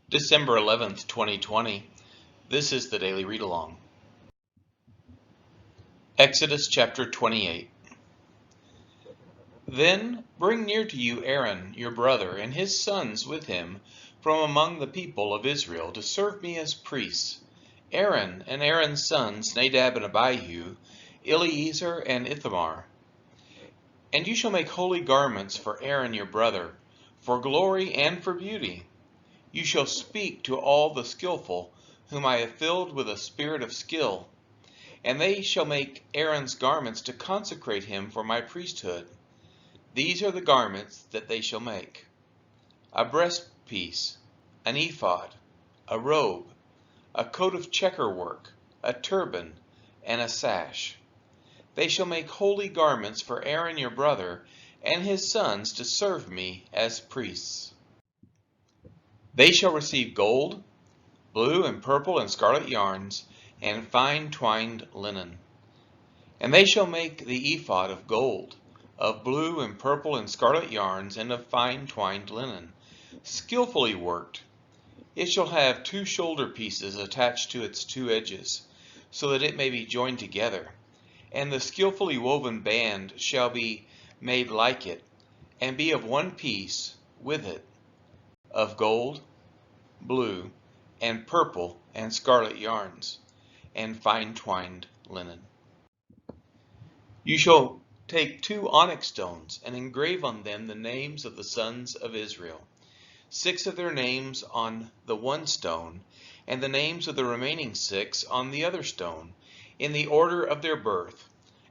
December 11th, 2020. This is the Daily Read Along. Exodus chapter 28. Then bring near to you Aaron, your brother, and his sons with him from among the people of Israel to serve me as priests. Aaron and Aaron's sons, Nadab and Abihu, Eleazar and Ithamar. And you shall make holy garments for Aaron your brother, for glory and for beauty. You shall speak to all the skillful, whom I have filled with a spirit of skill, and they shall make Aaron's garments to consecrate him for priesthood. These are the garments that they shall make: a breastpiece, an ephod, a robe, a coat of checker work, a turban, and a sash. They shall make holy garments for Aaron your brother and his sons to serve me as priests. They shall receive gold, blue and purple and scarlet yarns, and fine twined linen. And they shall make the ephod of gold, of blue and purple and scarlet yarns, and of fine twined linen, skillfully worked. It shall have 2 shoulder pieces attached to its 2 edges, so that it may be joined together. And the skillfully woven band shall be made like it, and be of one piece with it, of gold, blue, and purple and scarlet yarns, and fine twined linen. You shall take 2 onyx stones and engrave on them the names of the sons of Israel, 6 of their names on the one stone, and the names of the remaining 6 on the other stone, in the order of their birth.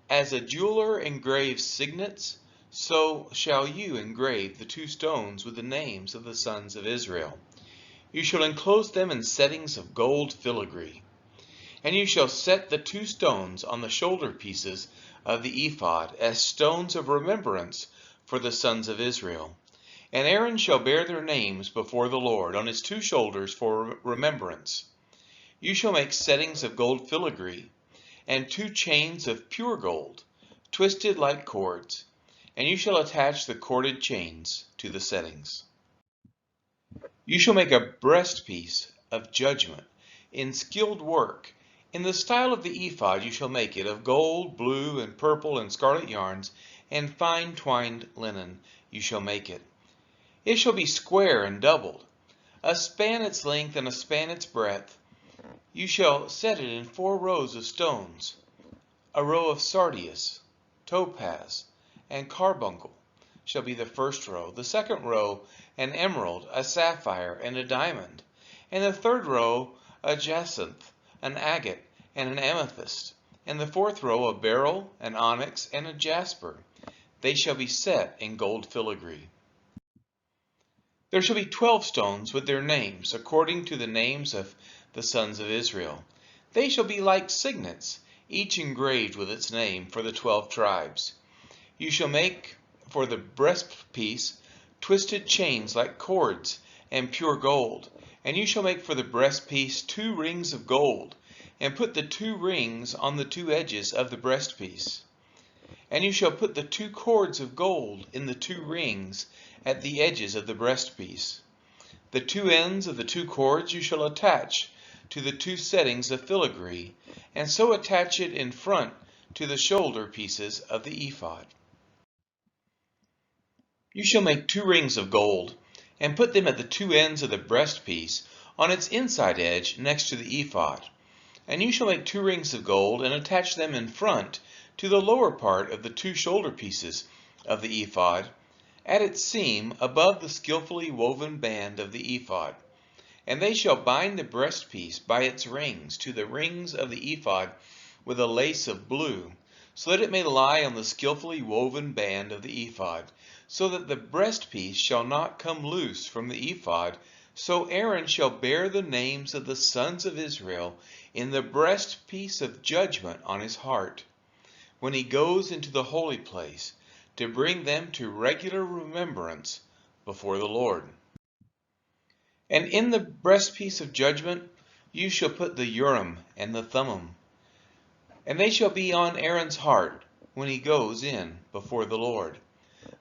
As a jeweler engraves signets, so shall you engrave the 2 stones with the names of the sons of Israel. You shall enclose them in settings of gold filigree. And you shall set the 2 stones on the shoulder pieces of the ephod as stones of remembrance for the sons of Israel. And Aaron shall bear their names before the Lord on his 2 shoulders for remembrance. You shall make settings of gold filigree, and 2 chains of pure gold, twisted like cords, and you shall attach the corded chains to the settings. You shall make a breastpiece of judgment in skilled work. In the style of the ephod you shall make it, of gold, blue, and purple, and scarlet yarns, and fine twined linen you shall make it. It shall be square and doubled, a span its length and a span its breadth. You shall set it in 4 rows of stones, a row of sardius, topaz, and carbuncle shall be the first row, the second row an emerald, a sapphire, and a diamond, and the third row a jacinth, an agate, and an amethyst, and the 4th row a beryl, an onyx, and a jasper. They shall be set in gold filigree. There shall be 12 stones with their names, according to the names of the sons of Israel. They shall be like signets, each engraved with its name for the 12 tribes. You shall make for the breastpiece twisted chains like cords and pure gold. And you shall make for the breastpiece 2 rings of gold, and put the 2 rings on the 2 edges of the breastpiece. And you shall put the 2 cords of gold in the 2 rings at the edges of the breastpiece. The 2 ends of the 2 cords you shall attach to the 2 settings of filigree, and so attach it in front to the shoulder pieces of the ephod. You shall make 2 rings of gold, and put them at the 2 ends of the breastpiece on its inside edge next to the ephod. And you shall make 2 rings of gold, and attach them in front to the lower part of the 2 shoulder pieces of the ephod, at its seam above the skillfully woven band of the ephod. And they shall bind the breastpiece by its rings to the rings of the ephod with a lace of blue, so that it may lie on the skillfully woven band of the ephod, so that the breastpiece shall not come loose from the ephod. So Aaron shall bear the names of the sons of Israel in the breastpiece of judgment on his heart, when he goes into the holy place, to bring them to regular remembrance before the Lord. And in the breastpiece of judgment you shall put the Urim and the Thummim, and they shall be on Aaron's heart when he goes in before the Lord.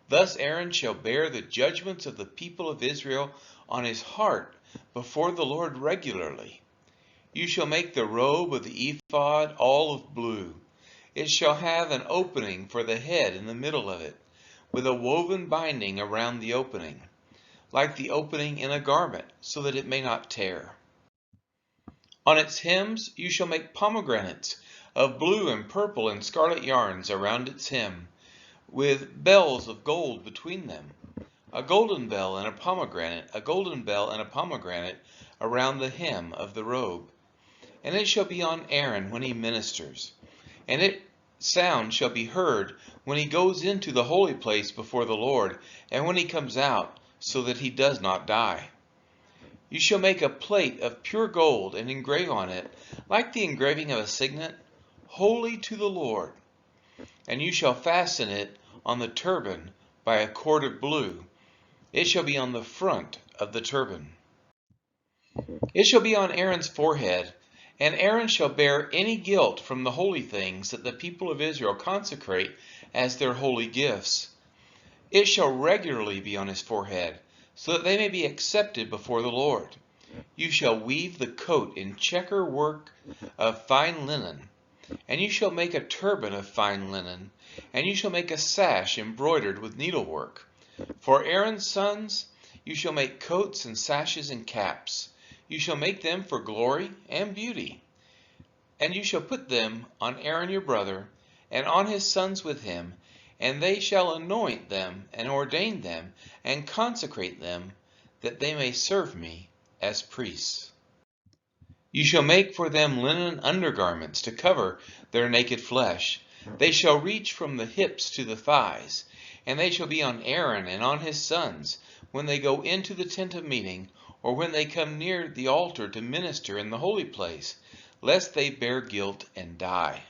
Thus Aaron shall bear the judgments of the people of Israel on his heart before the Lord regularly. You shall make the robe of the ephod all of blue. It shall have an opening for the head in the middle of it, with a woven binding around the opening, like the opening in a garment, so that it may not tear. On its hems you shall make pomegranates of blue and purple and scarlet yarns around its hem, with bells of gold between them. A golden bell and a pomegranate around the hem of the robe. And it shall be on Aaron when he ministers, and its sound shall be heard when he goes into the holy place before the Lord, and when he comes out, so that he does not die. You shall make a plate of pure gold and engrave on it, like the engraving of a signet, holy to the Lord. And you shall fasten it on the turban by a cord of blue. It shall be on the front of the turban. It shall be on Aaron's forehead, and Aaron shall bear any guilt from the holy things that the people of Israel consecrate as their holy gifts. It shall regularly be on his forehead, so that they may be accepted before the Lord. You shall weave the coat in checker work of fine linen, and you shall make a turban of fine linen, and you shall make a sash embroidered with needlework. For Aaron's sons you shall make coats and sashes and caps. You shall make them for glory and beauty. And you shall put them on Aaron your brother, and on his sons with him, and they shall anoint them, and ordain them, and consecrate them, that they may serve me as priests. You shall make for them linen undergarments to cover their naked flesh. They shall reach from the hips to the thighs, and they shall be on Aaron and on his sons, when they go into the tent of meeting, or when they come near the altar to minister in the holy place, lest they bear guilt and die.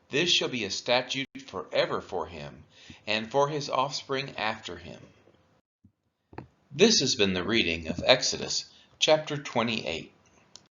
This shall be a statute forever for him, and for his offspring after him. This has been the reading of Exodus chapter 28.